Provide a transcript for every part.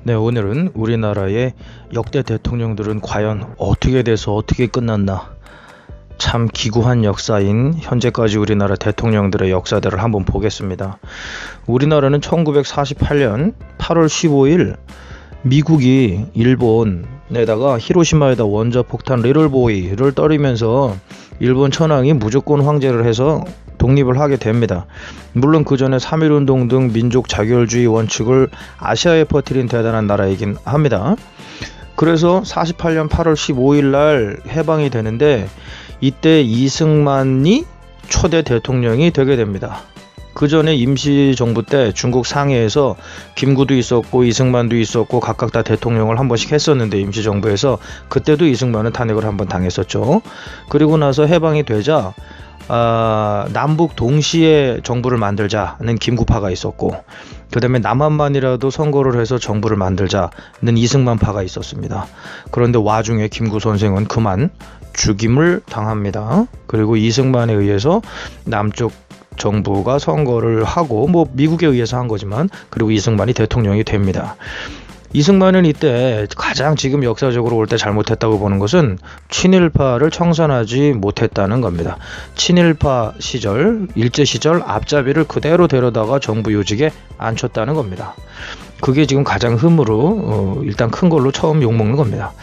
네, 오늘은 우리나라의 역대 대통령들은 과연 어떻게 돼서 어떻게 끝났나, 참 기구한 역사인 현재까지 우리나라 대통령들의 역사들을 한번 보겠습니다. 우리나라는 1948년 8월 15일 미국이 일본에다가 히로시마에다 원자폭탄 리틀보이를 떨이면서 일본 천황이 무조건 황제를 해서 독립을 하게 됩니다. 물론 그 전에 3.1운동 등 민족 자결주의 원칙을 아시아에 퍼뜨린 대단한 나라이긴 합니다. 그래서 48년 8월 15일 날 해방이 되는데, 이때 이승만이 초대 대통령이 되게 됩니다. 그 전에 임시정부 때 중국 상해에서 김구도 있었고 이승만도 있었고 각각 다 대통령을 한 번씩 했었는데, 임시정부에서 그때도 이승만은 탄핵을 한 번 당했었죠. 그리고 나서 해방이 되자 남북 동시에 정부를 만들자는 김구파가 있었고, 그 다음에 남한만이라도 선거를 해서 정부를 만들자는 이승만파가 있었습니다. 그런데 와중에 김구 선생은 그만 죽임을 당합니다. 그리고 이승만에 의해서 남쪽 정부가 선거를 하고, 미국에 의해서 한 거지만, 그리고 이승만이 대통령이 됩니다. 이승만은 이때 가장 지금 역사적으로 올 때 잘못했다고 보는 것은 친일파를 청산하지 못했다는 겁니다. 친일파 시절, 일제 시절 앞잡이를 그대로 데려다가 정부 요직에 앉혔다는 겁니다. 그게 지금 가장 흠으로 일단 큰 걸로 처음 욕먹는 겁니다.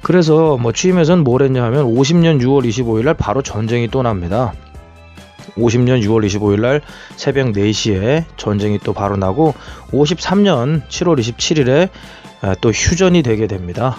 그래서 취임에서는 뭘 했냐 하면 50년 6월 25일 날 바로 전쟁이 또 납니다. 50년 6월 25일 날 새벽 4시에 전쟁이 또 바로 나고, 53년 7월 27일에 또 휴전이 되게 됩니다.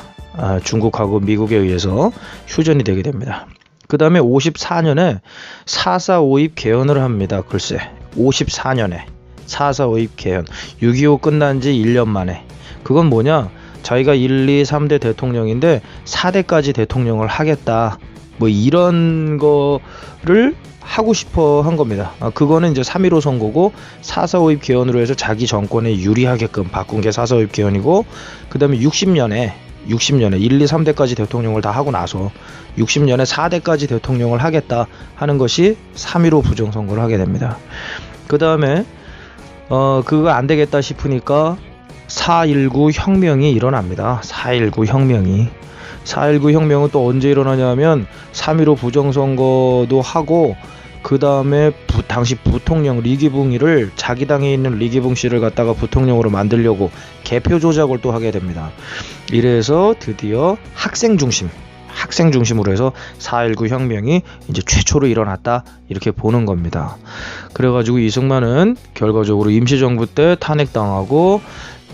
중국하고 미국에 의해서 휴전이 되게 됩니다. 그 다음에 54년에 4.4.5입 개헌을 합니다. 글쎄, 54년에 4.4.5입 개헌, 6.25 끝난 지 1년 만에. 그건 뭐냐, 자기가 1, 2, 3대 대통령인데 4대까지 대통령을 하겠다, 이런 거를 하고 싶어 한 겁니다. 그거는 이제 3.15 선거고 4.4.5입 개헌으로 해서 자기 정권에 유리하게끔 바꾼 게 4.4.5입 개헌이고, 그 다음에 60년에 1, 2, 3대까지 대통령을 다 하고 나서 60년에 4대까지 대통령을 하겠다 하는 것이 3.15 부정선거를 하게 됩니다. 그 다음에 그거 안 되겠다 싶으니까 4.19 혁명이 일어납니다. 4.19 혁명은 또 언제 일어나냐면 3.15 부정선거도 하고, 그 다음에 당시 부통령 리기붕이를, 자기 당에 있는 리기붕 씨를 갖다가 부통령으로 만들려고 개표 조작을 또 하게 됩니다. 이래서 드디어 학생 중심으로 해서 4.19 혁명이 이제 최초로 일어났다, 이렇게 보는 겁니다. 그래가지고 이승만은 결과적으로 임시정부 때 탄핵당하고,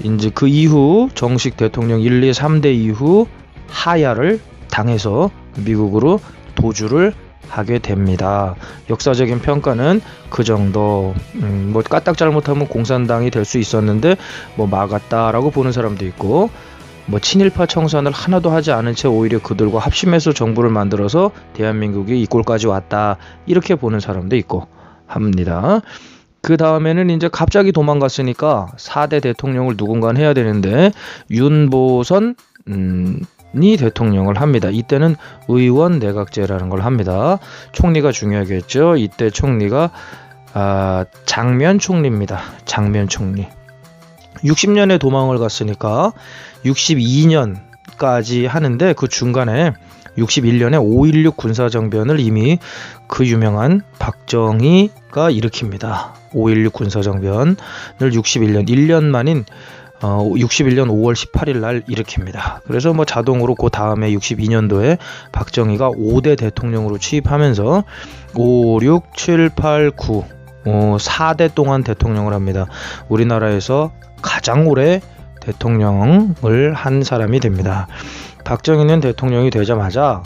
이제 그 이후 정식 대통령 1, 2, 3대 이후 하야를 당해서 미국으로 도주를 하게 됩니다. 역사적인 평가는 그 정도. 까딱 잘못하면 공산당이 될 수 있었는데 막았다라고 보는 사람도 있고, 친일파 청산을 하나도 하지 않은 채 오히려 그들과 합심해서 정부를 만들어서 대한민국이 이 꼴까지 왔다, 이렇게 보는 사람도 있고 합니다. 그 다음에는 이제 갑자기 도망갔으니까 4대 대통령을 누군가 해야 되는데, 윤보선 이 대통령을 합니다. 이때는 의원 내각제라는 걸 합니다. 총리가 중요하겠죠. 이때 총리가 장면 총리입니다. 장면 총리. 60년에 도망을 갔으니까 62년까지 하는데, 그 중간에 61년에 5.16 군사정변을 이미 그 유명한 박정희가 일으킵니다. 5.16 군사정변을 1년 만인 61년 5월 18일 날 일으킵니다. 그래서 자동으로 그 다음에 62년도에 박정희가 5대 대통령으로 취임하면서 5, 6, 7, 8, 9 4대 동안 대통령을 합니다. 우리나라에서 가장 오래 대통령을 한 사람이 됩니다. 박정희는 대통령이 되자마자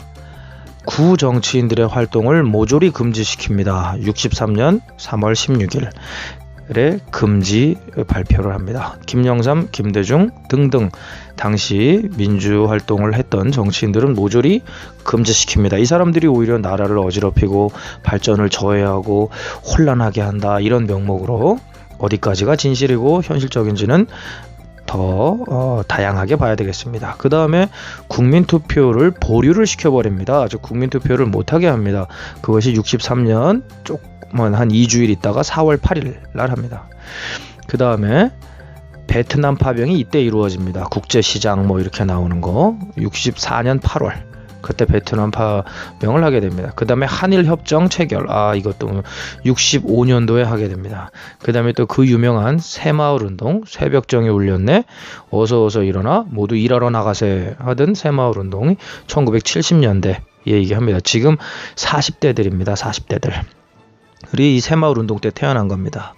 구 정치인들의 활동을 모조리 금지시킵니다. 63년 3월 16일 금지 발표를 합니다. 김영삼, 김대중 등등 당시 민주활동을 했던 정치인들은 모조리 금지시킵니다. 이 사람들이 오히려 나라를 어지럽히고 발전을 저해하고 혼란하게 한다, 이런 명목으로 어디까지가 진실이고 현실적인지는 더 다양하게 봐야 되겠습니다. 그 다음에 국민투표를 보류를 시켜버립니다. 즉 국민투표를 못하게 합니다. 그것이 63년 조금 한 2주일 있다가 4월 8일 날 합니다. 그 다음에 베트남 파병이 이때 이루어집니다. 국제시장 뭐 이렇게 나오는 거. 64년 8월 그때 베트남 파병을 하게 됩니다. 그 다음에 한일협정 체결, 이것도 65년도에 하게 됩니다. 그 다음에 또 그 유명한 새마을운동, 새벽정이 울렸네, 어서 일어나 모두 일하러 나가세 하던 새마을운동이 1970년대 얘기합니다. 지금 40대들입니다. 40대들. 우리 이 새마을운동 때 태어난 겁니다.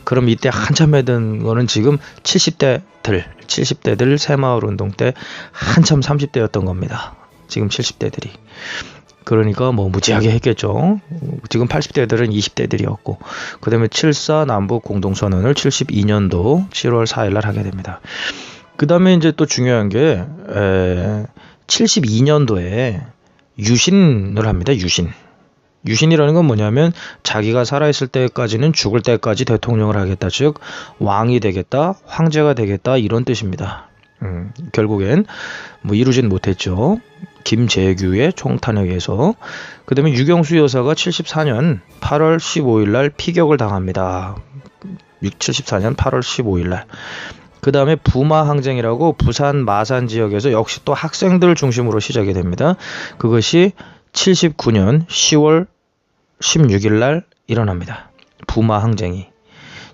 그럼 이때 한참 하던 거는 지금 70대들 새마을운동 때 한참 30대였던 겁니다. 지금 70대들이. 그러니까 뭐 무지하게 했겠죠. 지금 80대들은 20대들이었고, 그 다음에 7.4 남북 공동선언을 72년도 7월 4일 날 하게 됩니다. 그 다음에 이제 또 중요한 게 72년도에 유신을 합니다. 유신이라는 건 뭐냐면 자기가 살아있을 때까지는 죽을 때까지 대통령을 하겠다. 즉 왕이 되겠다, 황제가 되겠다, 이런 뜻입니다. 결국엔 뭐 이루진 못했죠. 김재규의 총탄에 의해서. 그 다음에 유경수 여사가 74년 8월 15일 날 피격을 당합니다. 74년 8월 15일 날. 그 다음에 부마항쟁이라고 부산 마산 지역에서 역시 또 학생들 중심으로 시작이 됩니다. 그것이 79년 10월 16일 날 일어납니다. 부마항쟁이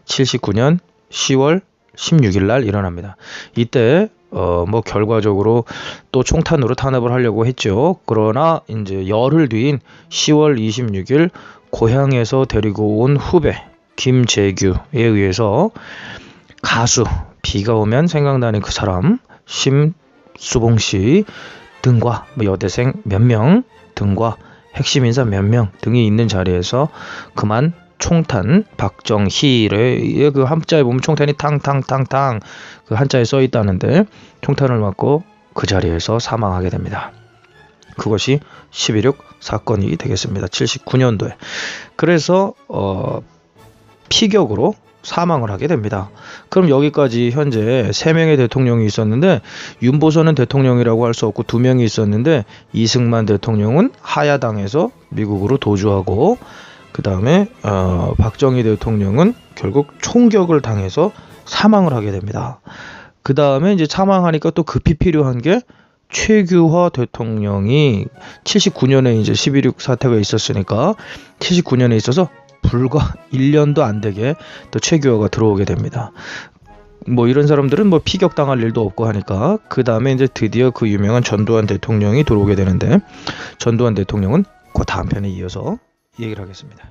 79년 10월 16일 날 일어납니다. 이때 뭐 결과적으로 또 총탄으로 탄압을 하려고 했죠. 그러나 이제 열흘 뒤인 10월 26일 고향에서 데리고 온 후배 김재규에 의해서 가수, 비가 오면 생각나는 그 사람 심수봉 씨 등과 뭐 여대생 몇 명 등과 핵심 인사 몇 명 등이 있는 자리에서 그만 총탄, 박정희의 그 한자에 보면 총탄이 탕탕탕탕 그 한자에 써 있다는데 총탄을 맞고 그 자리에서 사망하게 됩니다. 그것이 11.6 사건이 되겠습니다. 79년도에. 그래서 피격으로 사망을 하게 됩니다. 그럼 여기까지 현재 3명의 대통령이 있었는데, 윤보선은 대통령이라고 할 수 없고 2명이 있었는데, 이승만 대통령은 하야당에서 미국으로 도주하고, 그 다음에 박정희 대통령은 결국 총격을 당해서 사망을 하게 됩니다. 그 다음에 이제 사망하니까 또 급히 필요한 게 최규화 대통령이 79년에 이제 11.6 사태가 있었으니까 79년에 있어서 불과 1년도 안 되게 또 최규화가 들어오게 됩니다. 뭐 이런 사람들은 뭐 피격당할 일도 없고 하니까 그 다음에 이제 드디어 그 유명한 전두환 대통령이 들어오게 되는데, 전두환 대통령은 그 다음 편에 이어서 얘기를 하겠습니다.